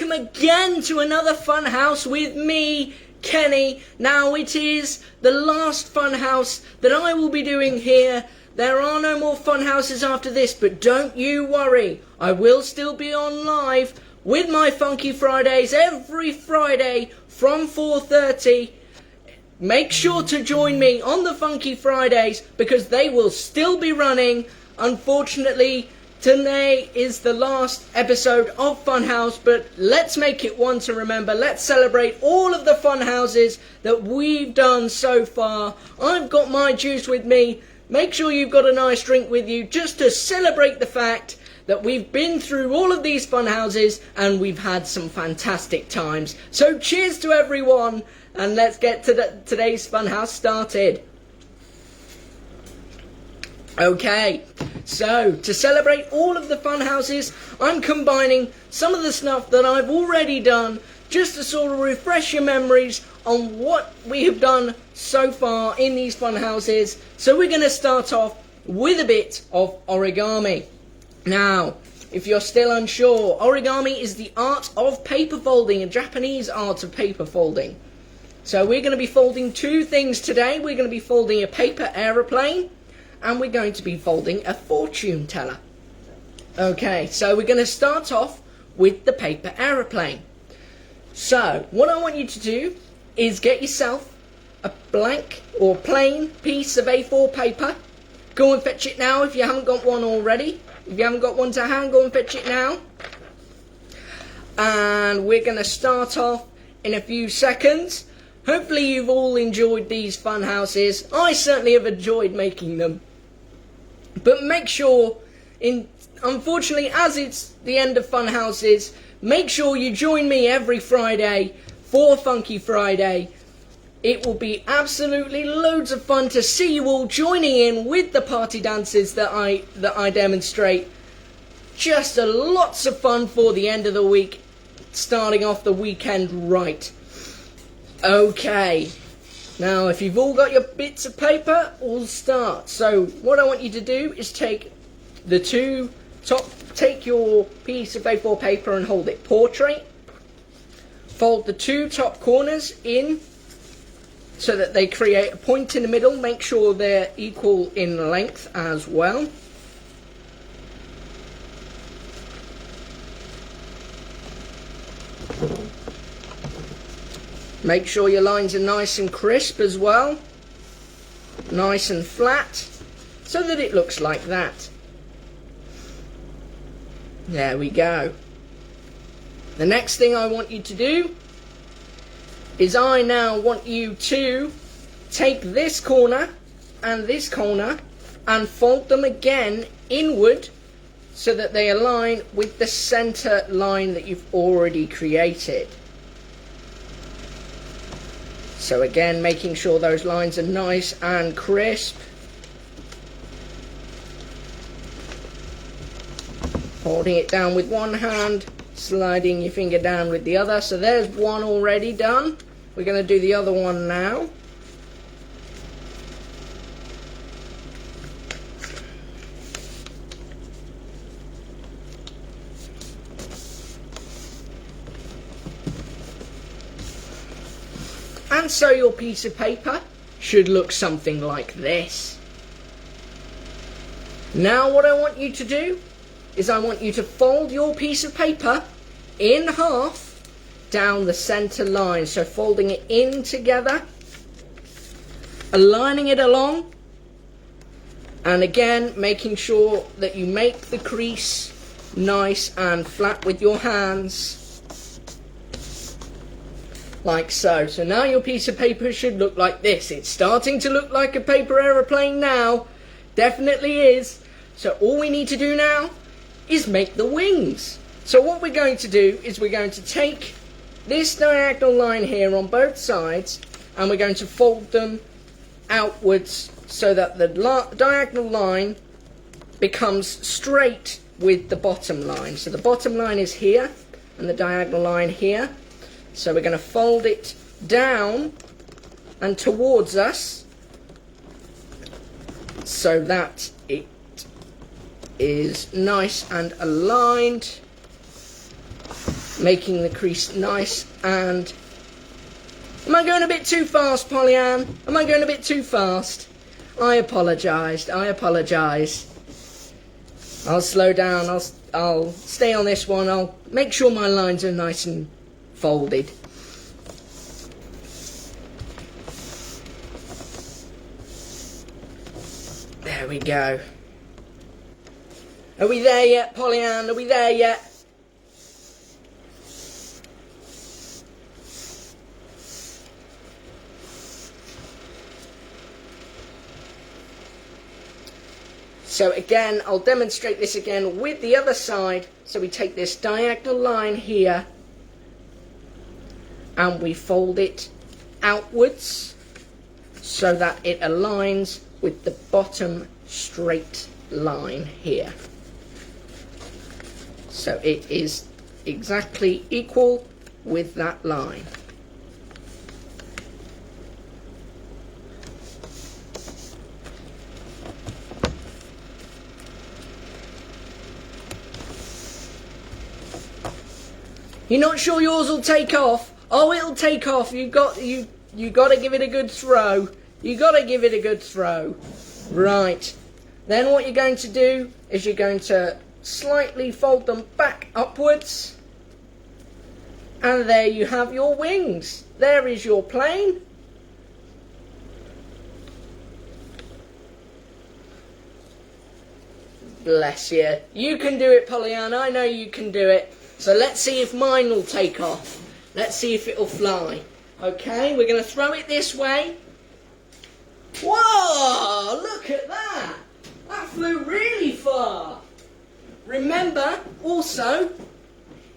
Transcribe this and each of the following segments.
welcome again to another fun house with me, Kenny. Now it is the last fun house that I will be doing here. There are no more fun houses after this, but don't you worry. I will still be on live with my Funky Fridays every Friday from 4:30. Make sure to join me on the Funky Fridays because they will still be running. Unfortunately, today is the last episode of Funhouse, but let's make it one to remember. Let's celebrate all of the fun houses that we've done so far. I've got my juice with me. Make sure you've got a nice drink with you just to celebrate the fact that we've been through all of these fun houses and we've had some fantastic times. So cheers to everyone, and let's get to today's fun house started. Okay, so to celebrate all of the fun houses, I'm combining some of the stuff that I've already done just to sort of refresh your memories on what we have done so far in these fun houses. So we're going to start off with a bit of origami. Now, if you're still unsure, origami is the art of paper folding, a Japanese art of paper folding. So we're going to be folding two things today. We're going to be folding a paper aeroplane, and we're going to be folding a fortune teller. Okay, so we're going to start off with the paper aeroplane. So, what I want you to do is get yourself a blank or plain piece of A4 paper. Go and fetch it now if you haven't got one already. If you haven't got one to hand, go and fetch it now. And we're going to start off in a few seconds. Hopefully you've all enjoyed these fun houses. I certainly have enjoyed making them. But make sure, unfortunately, as it's the end of fun houses, make sure you join me every Friday for Funky Friday. It will be absolutely loads of fun to see you all joining in with the party dances that I demonstrate. Just lots of fun for the end of the week, starting off the weekend right. Okay, now if you've all got your bits of paper, we'll start. So what I want you to do is take your piece of A4 paper and hold it portrait. Fold the two top corners in so that they create a point in the middle. Make sure they're equal in length as well. Make sure your lines are nice and crisp as well. Nice and flat, so that it looks like that. There we go. The next thing I want you to do is I now want you to take this corner and fold them again inward so that they align with the center line that you've already created. So again, making sure those lines are nice and crisp. Holding it down with one hand, sliding your finger down with the other. So there's one already done. We're going to do the other one now. And so your piece of paper should look something like this. Now what I want you to do is I want you to fold your piece of paper in half down the center line. So folding it in together, aligning it along, and again making sure that you make the crease nice and flat with your hands. Like so. So now your piece of paper should look like this. It's starting to look like a paper aeroplane now. Definitely is. So all we need to do now is make the wings. So what we're going to do is we're going to take this diagonal line here on both sides and we're going to fold them outwards so that the diagonal line becomes straight with the bottom line. So the bottom line is here and the diagonal line here. So we're going to fold it down and towards us so that it is nice and aligned. making the crease nice. And am I going a bit too fast, Pollyann? Am I going a bit too fast? I apologise. I'll slow down. I'll stay on this one. I'll make sure my lines are nice and folded. There we go. Are we there yet, Pollyann? Are we there yet? So again, I'll demonstrate this again with the other side. So we take this diagonal line here and we fold it outwards so that it aligns with the bottom straight line here. So it is exactly equal with that line. You're not sure yours will take off? Oh, it'll take off. You got to give it a good throw. You got to give it a good throw. Right. Then what you're going to do is you're going to slightly fold them back upwards. And there you have your wings. There is your plane. Bless you. You can do it, Pollyanna. I know you can do it. So let's see if mine will take off. Let's see if it'll fly. Okay, we're going to throw it this way. Whoa, look at that. That flew really far. Remember, also,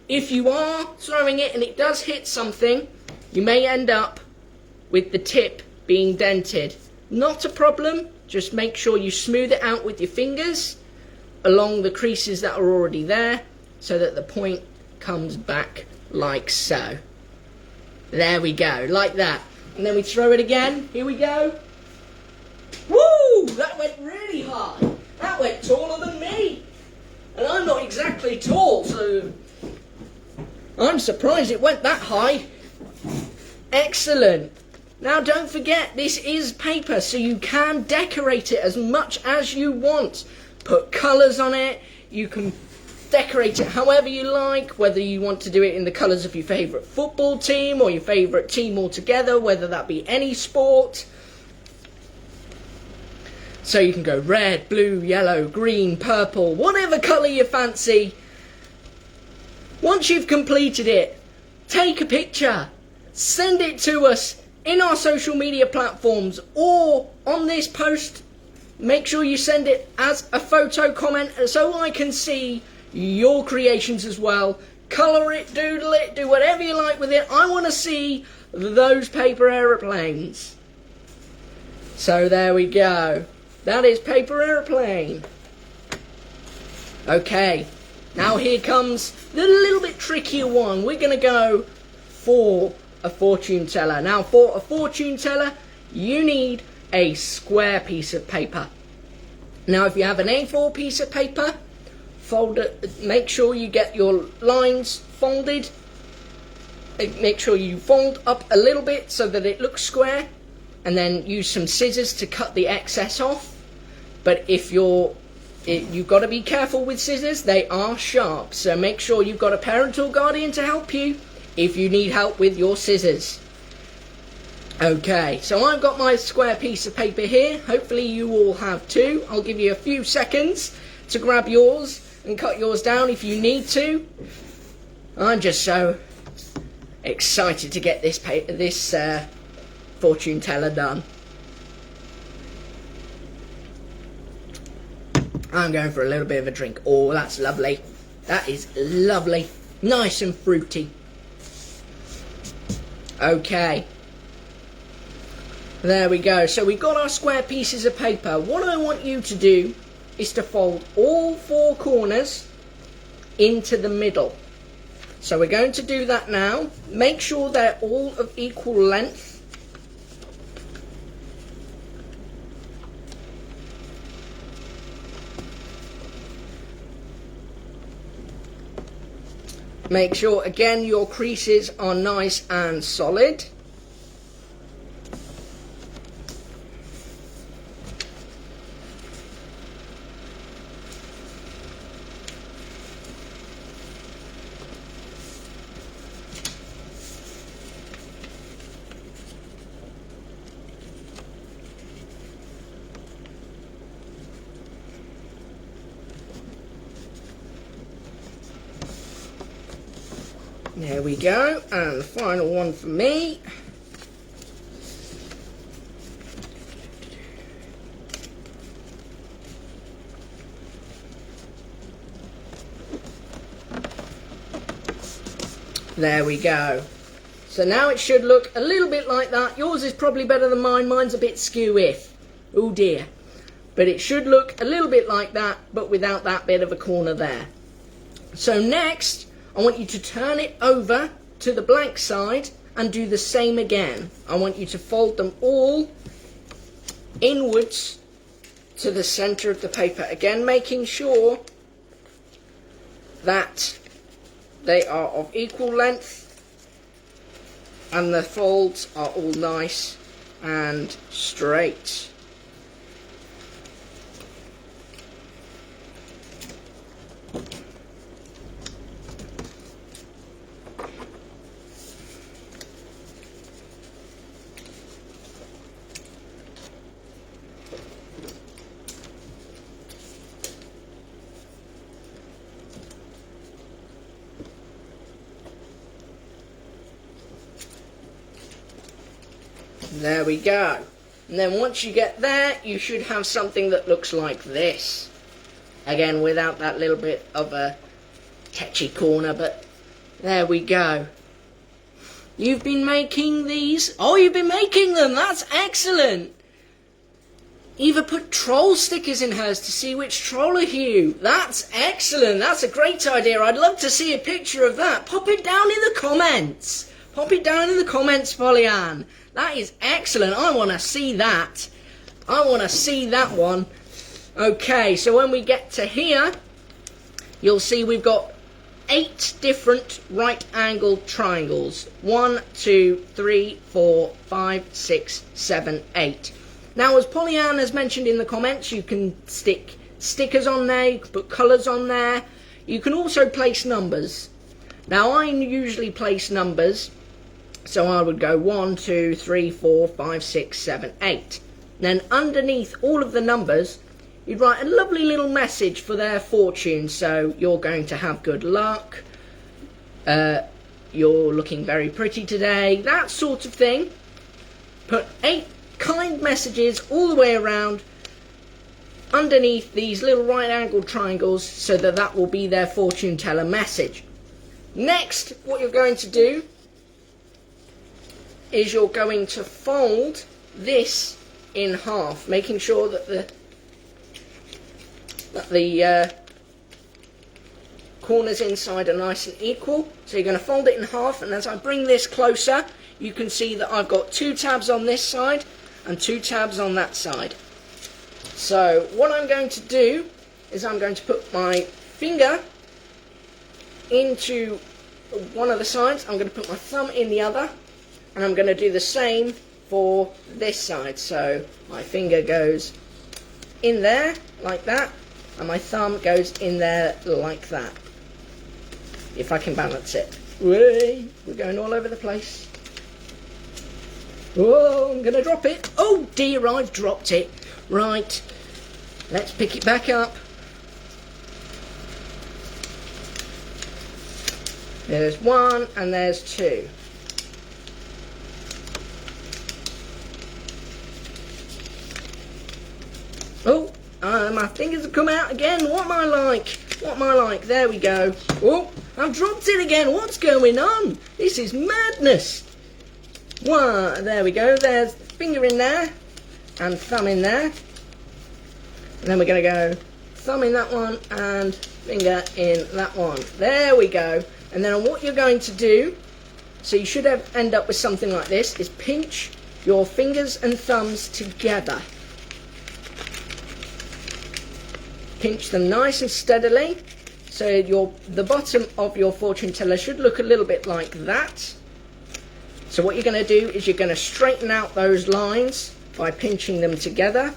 if you are throwing it and it does hit something, you may end up with the tip being dented. Not a problem. Just make sure you smooth it out with your fingers along the creases that are already there, so that the point comes back like so. There we go, like that. And then we throw it again. Here we go. Woo! That went really high. That went taller than me. And I'm not exactly tall, so I'm surprised it went that high. Excellent. Now don't forget, this is paper, so you can decorate it as much as you want. Put colours on it. You can decorate it however you like, whether you want to do it in the colours of your favourite football team or your favourite team altogether, whether that be any sport. So you can go red, blue, yellow, green, purple, whatever colour you fancy. Once you've completed it, take a picture, send it to us in our social media platforms or on this post. Make sure you send it as a photo comment so I can see your creations as well. Colour it, doodle it, do whatever you like with it. I want to see those paper aeroplanes. So there we go. That is paper aeroplane. Okay, now here comes the little bit trickier one. We're going to go for a fortune teller. Now for a fortune teller, you need a square piece of paper. Now if you have an A4 piece of paper, fold it, make sure you get your lines folded. Make sure you fold up a little bit so that it looks square, and then use some scissors to cut the excess off. But if you've got to be careful with scissors, they are sharp, so make sure you've got a parent or guardian to help you if you need help with your scissors. Okay, so I've got my square piece of paper here. Hopefully you all have too. I'll give you a few seconds to grab yours and cut yours down if you need to. I'm just so excited to get this fortune teller done. I'm going for a little bit of a drink. Oh, that's lovely. That is lovely. Nice and fruity. Okay. There we go. So we've got our square pieces of paper. What I want you to do is to fold all four corners into the middle. So we're going to do that now. Make sure they're all of equal length. Make sure again your creases are nice and solid. There we go, and the final one for me. There we go. So now it should look a little bit like that. Yours is probably better than mine. Mine's a bit skew-if. Oh dear. But it should look a little bit like that, but without that bit of a corner there. So next, I want you to turn it over to the blank side and do the same again. I want you to fold them all inwards to the center of the paper. Again, making sure that they are of equal length and the folds are all nice and straight. There we go. And then once you get there, you should have something that looks like this. Again, without that little bit of a tetchy corner, but there we go. You've been making these? Oh, you've been making them. That's excellent. Eva put troll stickers in hers to see which troll are you. That's excellent. That's a great idea. I'd love to see a picture of that. Pop it down in the comments. Pop it down in the comments, Pollyann. That is excellent. I want to see that. I want to see that one. Okay, so when we get to here, you'll see we've got 8 different right-angled triangles. 1, 2, 3, 4, 5, 6, 7, 8. Now, as Pollyann has mentioned in the comments, you can stick stickers on there, you can put colours on there. You can also place numbers. Now, I usually place numbers. So I would go 1, 2, 3, 4, 5, 6, 7, 8. Then underneath all of the numbers, you'd write a lovely little message for their fortune. So you're going to have good luck. You're looking very pretty today. That sort of thing. Put 8 kind messages all the way around underneath these little right-angled triangles so that that will be their fortune teller message. Next, what you're going to do is you're going to fold this in half, making sure that the corners inside are nice and equal. So you're going to fold it in half, and as I bring this closer, you can see that I've got 2 tabs on this side and 2 tabs on that side. So what I'm going to do is I'm going to put my finger into one of the sides, I'm going to put my thumb in the other, and I'm going to do the same for this side. So my finger goes in there like that, and my thumb goes in there like that. If I can balance it. We're going all over the place. Oh, I'm going to drop it. Oh dear, I've dropped it. Right, let's pick it back up. There's 1 and there's 2. Oh, my fingers have come out again. What am I like? What am I like? There we go. Oh, I've dropped it again. What's going on? This is madness. There we go. There's finger in there and thumb in there. And then we're going to go thumb in that one and finger in that one. There we go. And then what you're going to do, so you should end up with something like this, is pinch your fingers and thumbs together. Pinch them nice and steadily So the bottom of your fortune teller should look a little bit like that. So what you're going to do is you're going to straighten out those lines by pinching them together,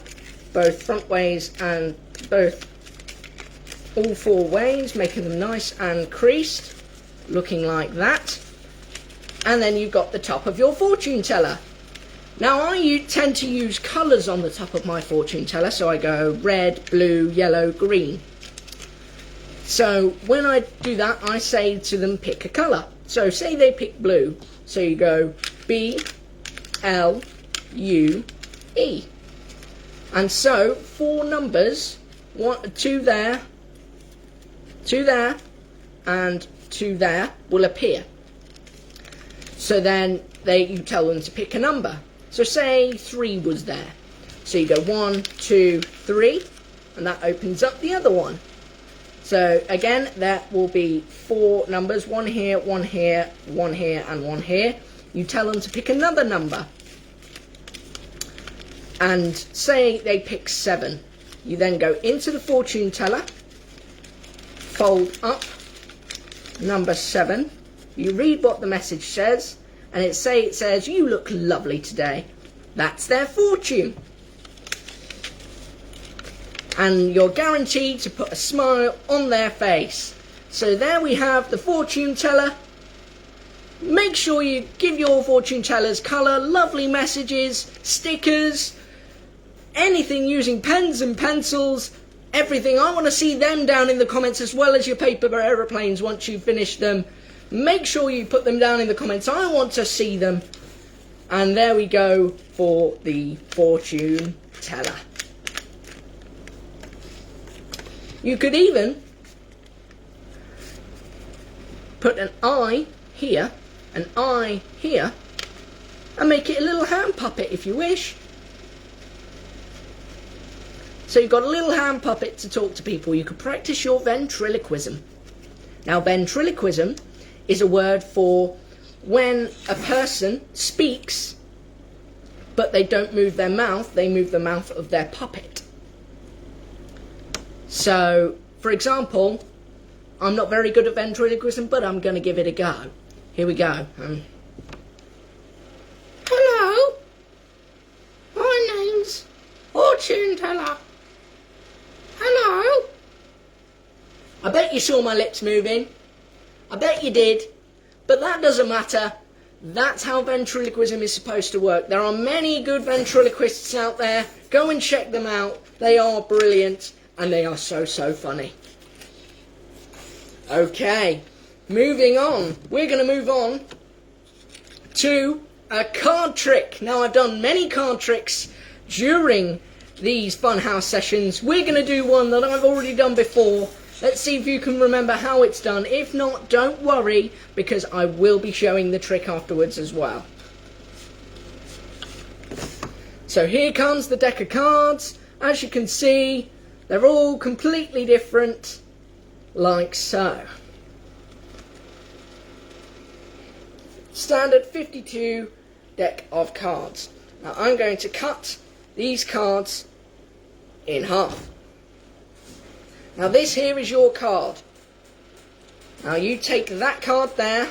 both front ways and all four ways, making them nice and creased, looking like that. And then you've got the top of your fortune teller. Now I tend to use colours on the top of my fortune teller, so I go red, blue, yellow, green. So when I do that, I say to them, pick a colour. So say they pick blue, so you go B-L-U-E. And so 4 numbers, 2 there, 2 there, and 2 there will appear. So then you tell them to pick a number. So say 3 was there. So you go 1, 2, 3, and that opens up the other one. So again, there will be 4 numbers, 1 here, 1 here, 1 here, and 1 here. You tell them to pick another number. And say they pick 7. You then go into the fortune teller, fold up number 7. You read what the message says, and it says, you look lovely today. That's their fortune. And you're guaranteed to put a smile on their face. So there we have the fortune teller. Make sure you give your fortune tellers colour, lovely messages, stickers, anything using pens and pencils, everything. I want to see them down in the comments, as well as your paper aeroplanes once you've finished them. Make sure you put them down in the comments. I want to see them. And there we go for the fortune teller. You could even put an eye here, an eye here, and make it a little hand puppet if you wish. So you've got a little hand puppet to talk to people. You could practice your ventriloquism. Now, ventriloquism is a word for when a person speaks, but they don't move their mouth, they move the mouth of their puppet. So, for example, I'm not very good at ventriloquism, but I'm going to give it a go. Here we go. Hello, my name's Fortune Teller. Hello. I bet you saw my lips moving. I bet you did. But that doesn't matter. That's how ventriloquism is supposed to work. There are many good ventriloquists out there. Go and check them out. They are brilliant. And they are so funny. Okay, moving on. We're going to move on to a card trick. Now, I've done many card tricks during these Funhouse sessions. We're going to do one that I've already done before. Let's see if you can remember how it's done. If not, don't worry, because I will be showing the trick afterwards as well. So here comes the deck of cards. As you can see, they're all completely different, like so. Standard 52 deck of cards. Now I'm going to cut these cards in half. Now this here is your card. Now you take that card there.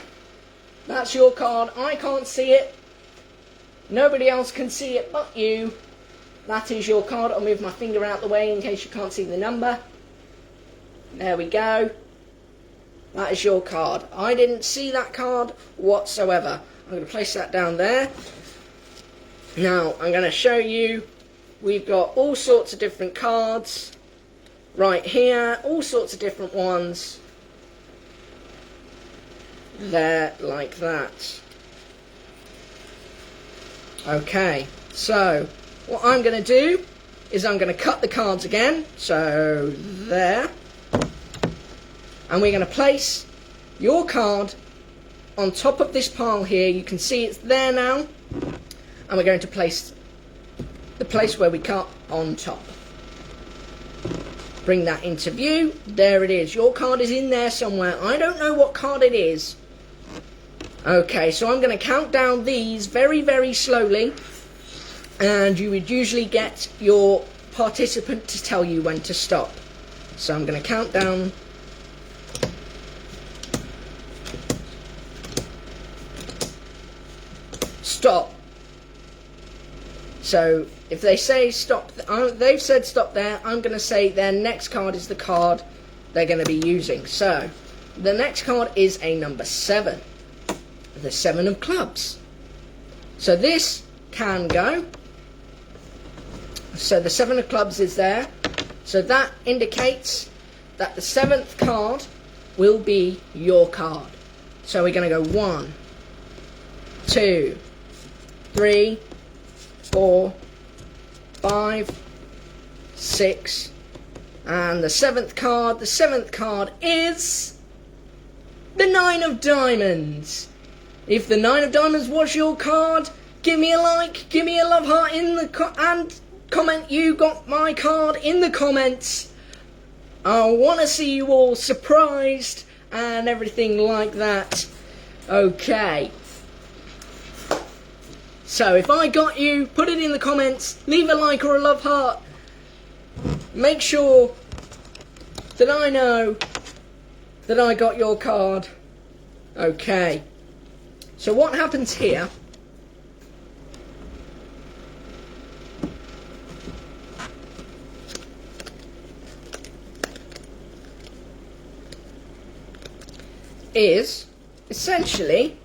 That's your card. I can't see it. Nobody else can see it but you. That is your card. I'll move my finger out the way in case you can't see the number. There we go. That is your card. I didn't see that card whatsoever. I'm going to place that down there. Now I'm going to show you. We've got all sorts of different cards right here. All sorts of different ones. There, like that. Okay, so what I'm going to do is I'm going to cut the cards again. So there. And we're going to place your card on top of this pile here. You can see it's there now. And we're going to place the place where we cut on top. Bring that into view. There it is. Your card is in there somewhere. I don't know what card it is. Okay, so I'm going to count down these very slowly. And you would usually get your participant to tell you when to stop. So I'm going to count down stop. So if they say stop, they've said stop there, I'm going to say their next card is the card they're going to be using. So the next card is a number 7, the 7 of clubs. So this can go. So the 7 of clubs is there. So that indicates that the 7th card will be your card. So we're going to go 1, 2, 3, 4, 5, 6, and the 7th card is the 9 of diamonds. If the 9 of diamonds was your card, give me a like, give me a love heart in the and comment you got my card in the comments. I want to see you all surprised and everything like that. Okay. So if I got you, put it in the comments, leave a like or a love heart. Make sure that I know that I got your card. Okay. So what happens here is essentially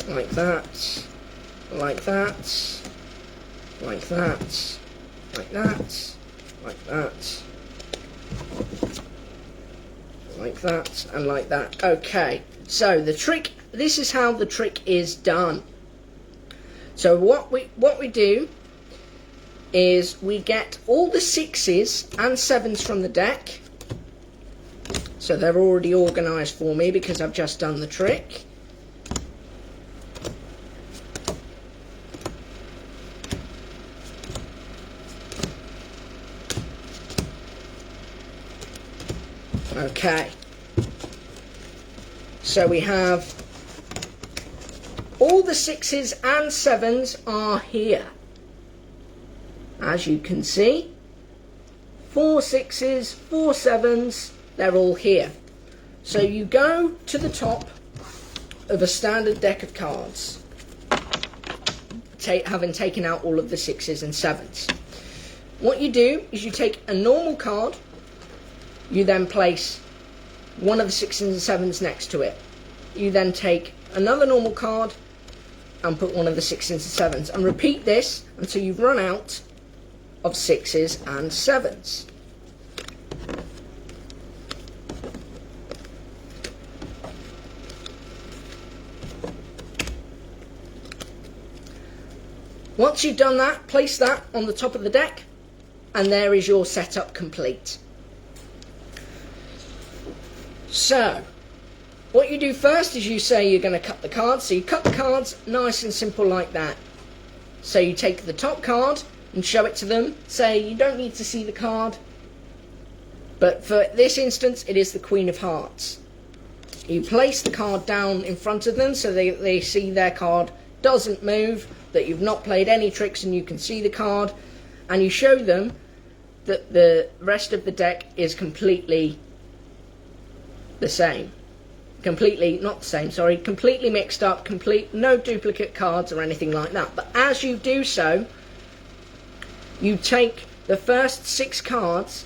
like that, like that, like that, like that, like that, like that, and like that. Okay, so the trick, this is how the trick is done. So what we do is we get all the 6s and 7s from the deck. So they're already organised for me because I've just done the trick. Okay, so we have all the 6s and 7s are here. As you can see, 4 6s, 4 7s, they're all here. So you go to the top of a standard deck of cards, having taken out all of the 6s and 7s. What you do is you take a normal card, you then place one of the 6s and 7s next to it. You then take another normal card and put one of the 6s and 7s, and repeat this until you've run out of 6s and 7s. Once you've done that, place that on the top of the deck, and there is your setup complete. So, what you do first is you say you're going to cut the cards. So you cut the cards nice and simple like that. So you take the top card and show it to them. Say you don't need to see the card, but for this instance it is the Queen of Hearts. You place the card down in front of them so they see their card doesn't move, that you've not played any tricks and you can see the card, and you show them that the rest of the deck is completely the same. Completely, not the same, sorry, completely mixed up, no duplicate cards or anything like that. But as you do so, you take the first 6 cards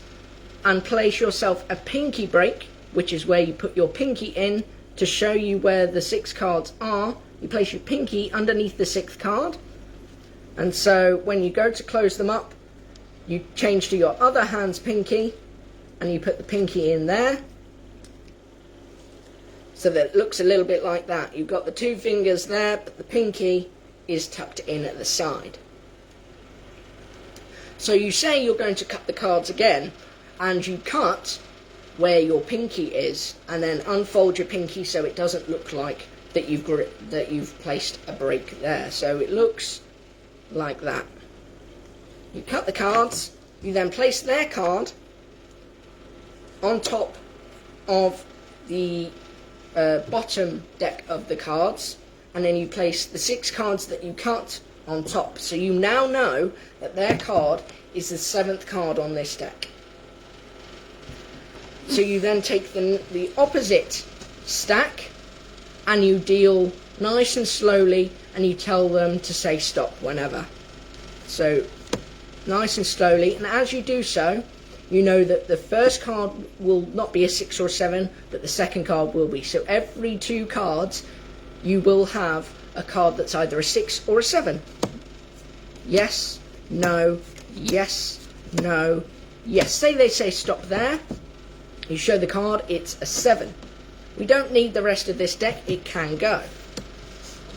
and place yourself a pinky break, which is where you put your pinky in to show you where the 6 cards are. You place your pinky underneath the 6th card, and so when you go to close them up, you change to your other hand's pinky and you put the pinky in there, so that it looks a little bit like that. You've got the 2 fingers there, but the pinky is tucked in at the side. So you say you're going to cut the cards again, and you cut where your pinky is, and then unfold your pinky so it doesn't look like that you've placed a break there. So it looks like that. You cut the cards, you then place their card on top of the bottom deck of the cards, and then you place the 6 cards that you cut on top. So you now know that their card is the 7th card on this deck. So you then take the opposite stack, and you deal nice and slowly, and you tell them to say stop whenever. So nice and slowly, and as you do so, you know that the first card will not be a 6 or a 7, but the second card will be. So every 2 cards you will have a card that's either a 6 or a 7. Yes, no, yes, no, yes. Say they say stop there. You show the card, it's a 7. We don't need the rest of this deck, it can go.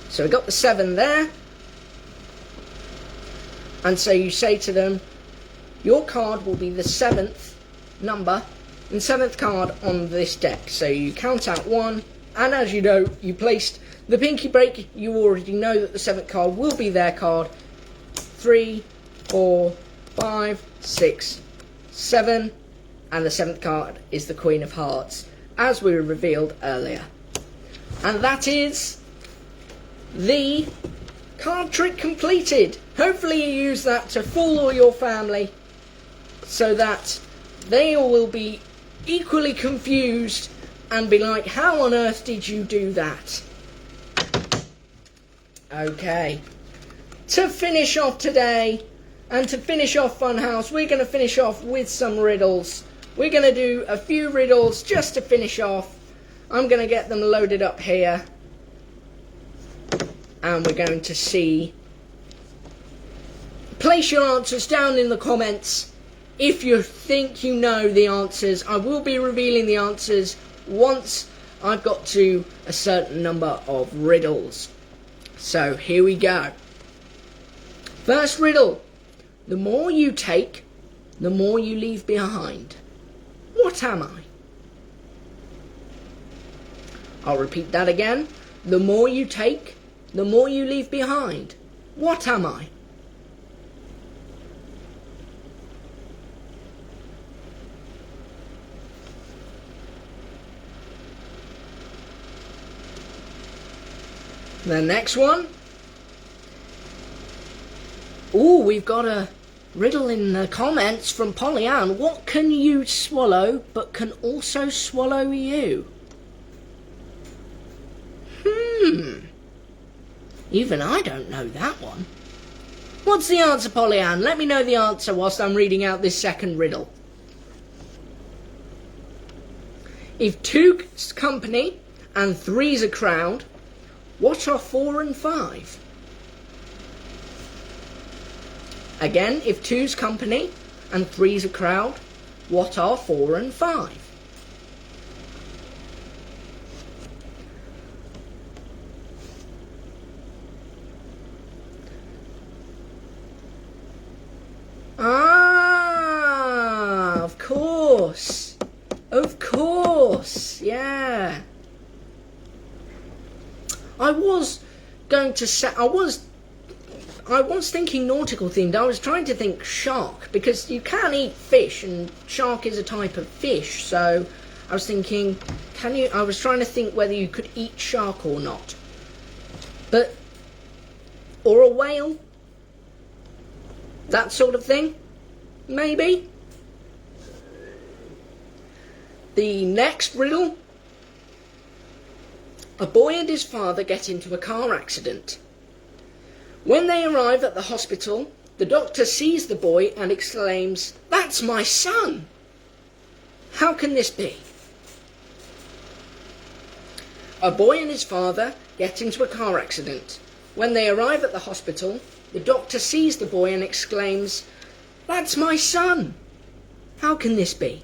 So we got the 7 there. And so you say to them, your card will be the 7th number and 7th card on this deck. So you count out 1, and as you know, you placed the pinky break, you already know that the 7th card will be their card. 3, 4, 5, 6, 7, and the 7th card is the Queen of Hearts, as we revealed earlier. And that is the card trick completed. Hopefully you use that to fool all your family so that they all will be equally confused and be like, how on earth did you do that? Okay. To finish off today, and to finish off Funhouse, we're going to finish off with some riddles. We're going to do a few riddles just to finish off. I'm going to get them loaded up here. And we're going to see. Place your answers down in the comments if you think you know the answers. I will be revealing the answers once I've got to a certain number of riddles. So here we go. First riddle. The more you take, the more you leave behind. What am I? I'll repeat that again. The more you take, the more you leave behind. What am I? The next one. Ooh, we've got a riddle in the comments from Pollyann. What can you swallow but can also swallow you? Even I don't know that one. What's the answer, Pollyann? Let me know the answer whilst I'm reading out this second riddle. If 2's company and 3's a crowd, what are 4 and 5? Again, if 2's company and 3's a crowd, what are 4 and 5? Ah, of course. Of course, yeah. I was thinking nautical themed. I was trying to think shark, because you can eat fish and shark is a type of fish. So I was thinking, I was trying to think whether you could eat shark or not. Or a whale. That sort of thing. Maybe. The next riddle. A boy and his father get into a car accident. When they arrive at the hospital, the doctor sees the boy and exclaims, "That's my son!" How can this be? A boy and his father get into a car accident. When they arrive at the hospital, the doctor sees the boy and exclaims, "That's my son!" How can this be?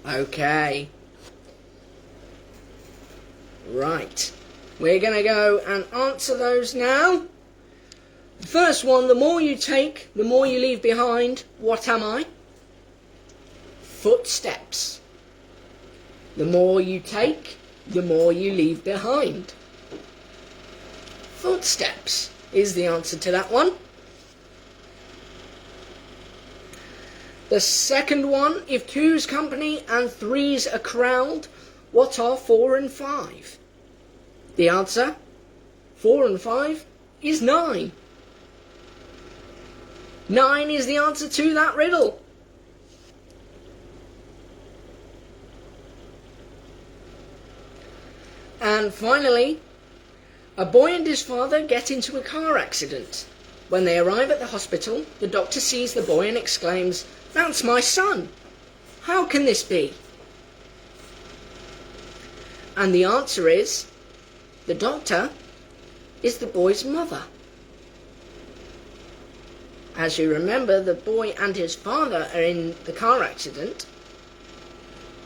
Okay. Right. We're going to go and answer those now. The first one, the more you take, the more you leave behind. What am I? Footsteps. The more you take, the more you leave behind. Footsteps is the answer to that one. The second one, if 2's company and 3's a crowd, what are 4 and 5? The answer, 4 and 5, is 9. 9 is the answer to that riddle. And finally, a boy and his father get into a car accident. When they arrive at the hospital, the doctor sees the boy and exclaims, "That's my son! How can this be?" And the answer is, the doctor is the boy's mother. As you remember, the boy and his father are in the car accident.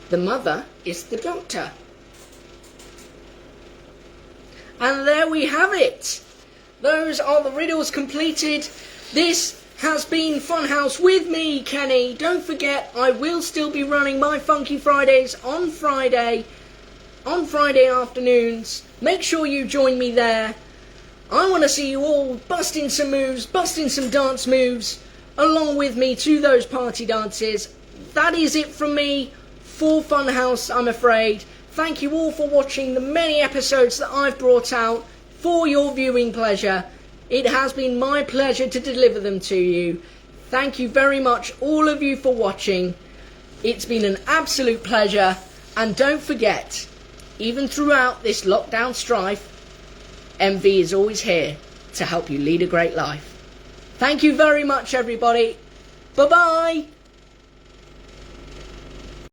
The mother is the doctor. And there we have it. Those are the riddles completed. This has been Funhouse with me, Kenny. Don't forget, I will still be running my Funky Fridays on Friday afternoons. Make sure you join me there. I want to see you all busting some moves, busting some dance moves, along with me to those party dances. That is it from me for Funhouse, I'm afraid. Thank you all for watching the many episodes that I've brought out for your viewing pleasure. It has been my pleasure to deliver them to you. Thank you very much, all of you, for watching. It's been an absolute pleasure. And don't forget, even throughout this lockdown strife, MV is always here to help you lead a great life. Thank you very much, everybody. Bye-bye.